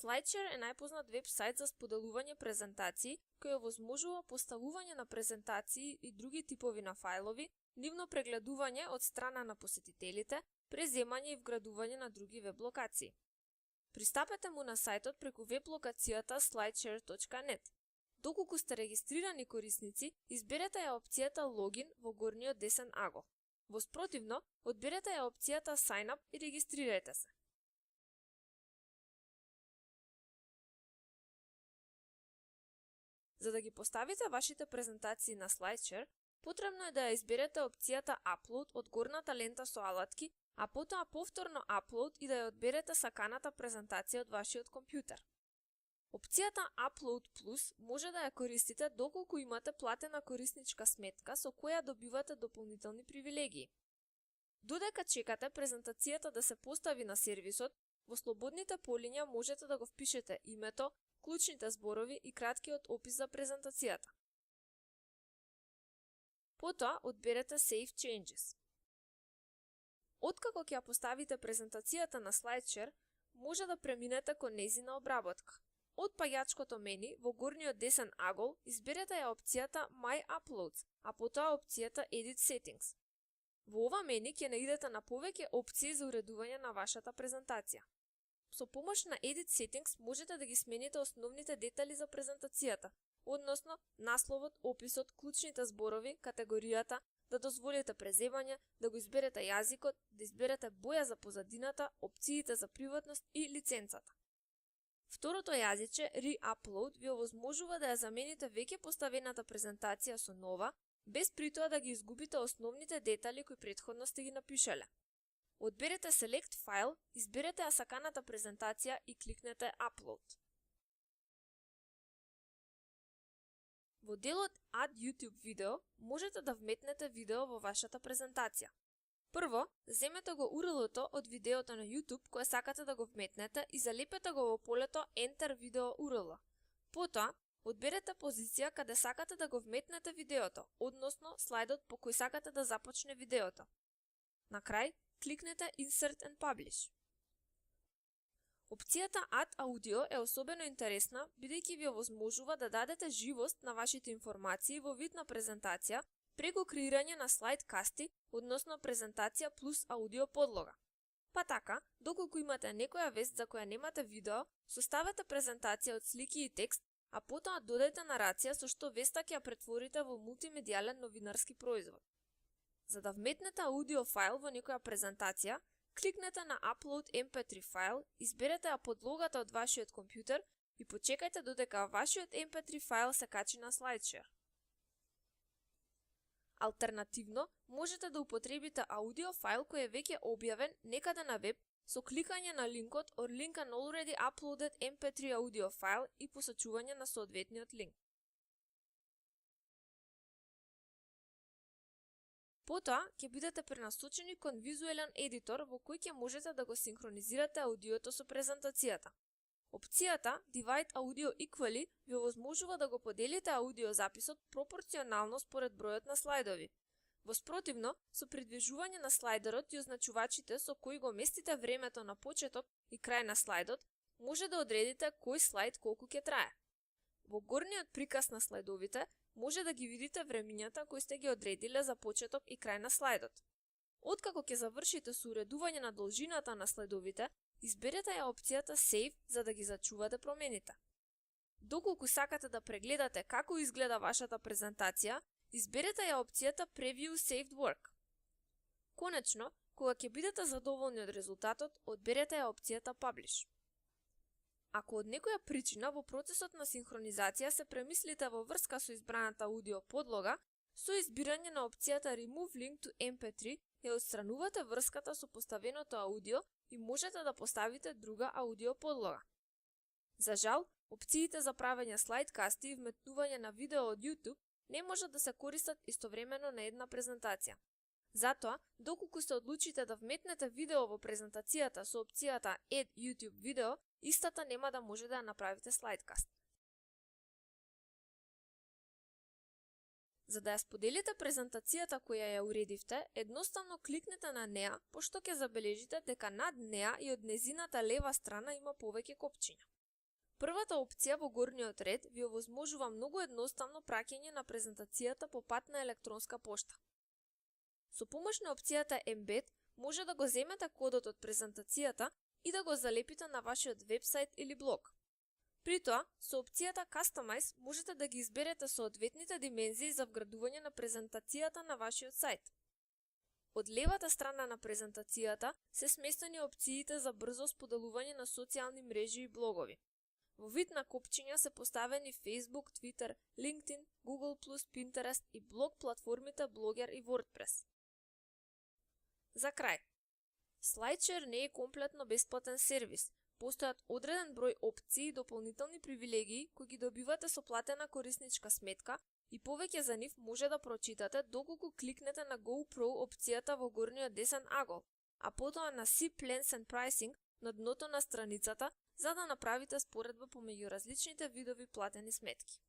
SlideShare е најпознат веб-сайт за споделување презентации кој овозможува поставување на презентации и други типови на фајлови, нивно прегледување од страна на посетителите, преземање и вградување на други веб локации. Пристапете му на сајтот преку веб локацијата slideshare.net. Доколку сте регистрирани корисници, изберете ја опцијата Логин во горниот десен агол. Воспротивно, одберете ја опцијата Sign up и регистрирајте се. За да ги поставите вашите презентации на SlideShare, потребно е да ја изберете опцијата Upload од горната лента со алатки, а потоа повторно Upload и да ја одберете саканата презентација од вашиот компјутер. Опцијата Upload Plus може да ја користите доколку имате платена корисничка сметка со која добивате дополнителни привилегии. Додека чекате презентацијата да се постави на сервисот, во слободните полиња можете да го впишете името, клучните зборови и краткиот опис за презентацијата. Потоа одберете Save Changes. Откако ќе ја поставите презентацијата на SlideShare, може да преминете кон нејзина обработка. Од паѓачкото мени во горниот десен агол изберете ја опцијата My Uploads, а потоа опцијата Edit Settings. Во ова мени ќе наидете на повеќе опции за уредување на вашата презентација. Со помош на Edit Settings можете да ги смените основните детали за презентацијата, односно насловот, описот, клучните зборови, категоријата, да дозволите преземање, да го изберете јазикот, да изберете боја за позадината, опциите за приватност и лиценцата. Второто јазиче, Re-Upload, ви овозможува да ја замените веќе поставената презентација со нова, без притоа да ги изгубите основните детали кои претходно сте ги напишале. Одберете Select File, изберете ја саканата презентација и кликнете Upload. Во делот Add YouTube Video можете да вметнете видео во вашата презентација. Прво, земете го URL-то од видеото на YouTube кое сакате да го вметнете и залепете го во полето Enter Video URL. Потоа, одберете позиција каде сакате да го вметнете видеото, односно слайдот по кој сакате да започне видеото. На крај, кликнете Insert and Publish. Опцијата Add Audio е особено интересна, бидејќи ви овозможува да дадете живост на вашите информации во вид на презентација преку креирање на слайдкасти, односно презентација плюс аудио подлога. Па така, доколку имате некоја вест за која немате видео, составете презентација од слики и текст, а потоа додајте нарација со што веста ќе ја претворите во мултимедијален новинарски производ. За да вметнете аудио файл во некоја презентација, кликнете на Upload MP3 файл, изберете ја подлогата од вашиот компјутер и почекајте додека вашиот MP3 файл се качи на SlideShare. Алтернативно, можете да употребите аудио файл кој е веќе објавен некаде на веб со кликање на линкот or link an already uploaded MP3 аудио файл и посочување на соодветниот линк. Потоа, ќе бидете пренасочени кон визуелен едитор во кој ќе можете да го синхронизирате аудиото со презентацијата. Опцијата Divide Audio Equally ви овозможува да го поделите аудиозаписот пропорционално според бројот на слайдови. Воспротивно, со придвижување на слайдерот и означувачите со кои го местите времето на почеток и крај на слайдот, може да одредите кој слайд колку ќе трае. Во горниот приказ на слайдовите може да ги видите времињата кои сте ги одредиле за почеток и крај на слайдот. Откако ќе завршите со уредување на должината на слайдовите, изберете ја опцијата Save за да ги зачувате промените. Доколку сакате да прегледате како изгледа вашата презентација, изберете ја опцијата Preview Saved Work. Конечно, кога ќе бидете задоволни од резултатот, одберете ја опцијата Publish. Ако од некоја причина во процесот на синхронизација се премислите во врска со избраната аудио подлога, со избирање на опцијата Remove Link to MP3 ја отстранувате врската со поставеното аудио и можете да поставите друга аудио подлога. За жал, опциите за правење слайдкасти и вметнување на видео од YouTube не можат да се користат истовремено на една презентација. Затоа, доколку се одлучите да вметнете видео во презентацијата со опцијата Add YouTube Video, истата нема да може да ја направите слайдкаст. За да ја споделите презентацијата која ја уредивте, едноставно кликнете на неа, пошто ќе забележите дека над неа и од нејзината лева страна има повеќе копчиња. Првата опција во горниот ред ви овозможува многу едноставно праќање на презентацијата по пат на електронска пошта. Со помош на опцијата Embed може да го земете кодот од презентацијата и да го залепите на вашиот вебсайт или блог. При тоа, со опцијата Customize можете да ги изберете соодветните димензии за вградување на презентацијата на вашиот сајт. Од левата страна на презентацијата се сместени опциите за брзо споделување на социјални мрежи и блогови. Во вид на копчиња се поставени Facebook, Twitter, LinkedIn, Google+, Pinterest и блог платформите Blogger и WordPress. За крај, SlideShare не е комплетно бесплатен сервис. Постојат одреден број опции и дополнителни привилегии кои ги добивате со платена корисничка сметка и повеќе за нив може да прочитате доколку кликнете на GoPro опцијата во горниот десен агол, а потоа на See Plans and Pricing на дното на страницата за да направите споредба помеѓу различните видови платени сметки.